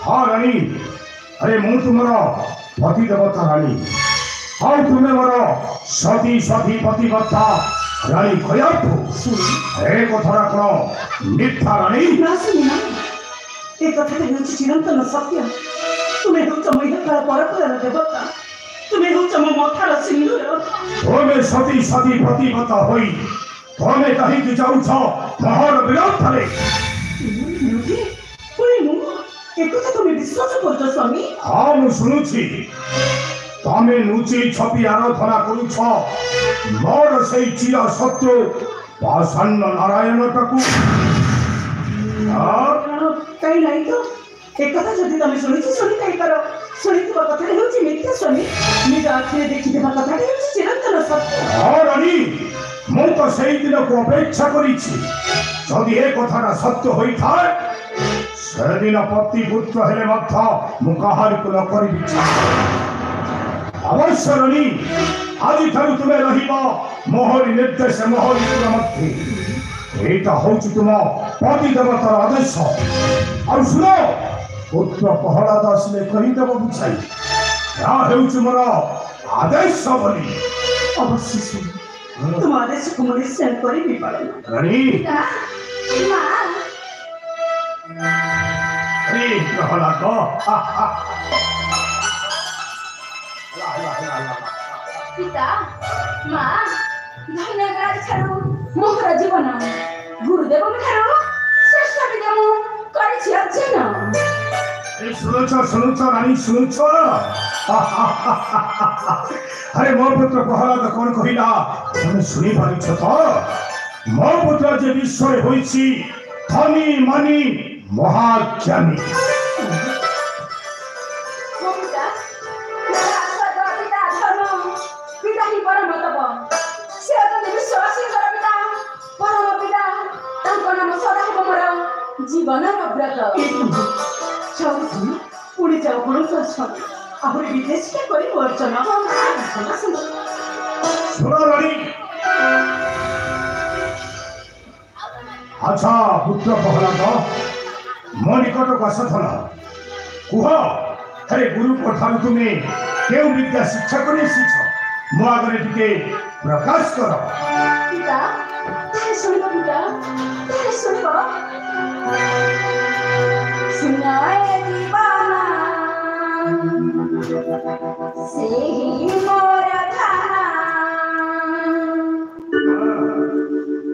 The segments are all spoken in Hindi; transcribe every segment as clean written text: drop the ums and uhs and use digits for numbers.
हाँ रानी अरे मु तुमर पति देवता रानी हाँ तुम्हें मोर सती सती पतिव्रता रानी कयाठू ए कथरा कौन मिथ्या रानी ना सुनिना ए कथाटे हेउछि चिरंतन सत्य तुम्हें हेउछ महिला परपर देवता तुम्हें हेउछ मो मथार सिंदूर तुम्हें सती सती पतिव्रता होई तुम्हें कहीं की जाउछ मोहर विरोध करे तुम्हें विश्वास कर स्वामी हाँ मु शुणुछि तमे लुचि छपि आराधना करुछ मोर से चिर शत्रु पाषाण्य नारायण टाकू कहीं नहीं तो एक कथा जदि तमे शुणिछि शुणी कहीं करो शुणिथिबा कथा हेउछि मिथ्या स्वामी निज आखिरे देखिथिबा कथा हेउछि चिरंतन सत्य हाँ रानी मु तो सेई दिन को अपेक्षा करिछि जदि ए कथाटा सत्य होई थाए सेदिन पति पुत्र हेले मध्य मु काहार को न करिबि अवश्य रानी आज ठारू तुम्हें रहिबा मोहरी निर्देश मोहरी मध्य एटा होछि तुम पति देवतार आदेश और सुनो पुत्र प्रहलाद आसिले कहिदेव बुझाई या हेउछि मोर आदेश बोली अवश्य सुन तुम आदेश को मुझे सेंड करी भी पालन रानी मां अरे प्रहलाद पिता मां धन्यवाद छाड़ू मोहर जीवन गुरुदेव ठारू श्रेष्ठ विद्या मु करिछि अर्जन सुनुछ रानी सुनुछ अरे मो पुत्र प्रहलाद कौन कहिला तुम शुणी पारिछ तो मो पुत्र जे विश्व होइछि धनी मानी महाज्ञानी जीवन व्रत चौथी पुणे जाओ गुरु दर्शन आहुरी विदेश के करी अर्चना सुनो रानी अच्छा पुत्र प्रहलाद मो निकट को आसथल कुह अरे गुरु ठार तुम्हें केउ विद्या शिक्षा कर मो आगे टिके प्रकाश कर पिता तारे सुनिबो पिता तारे सुनिबो सुनाए दीवाना से ही मोर थाना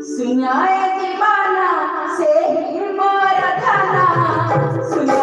सुनाए दीवाना से ही मोर थाना सुन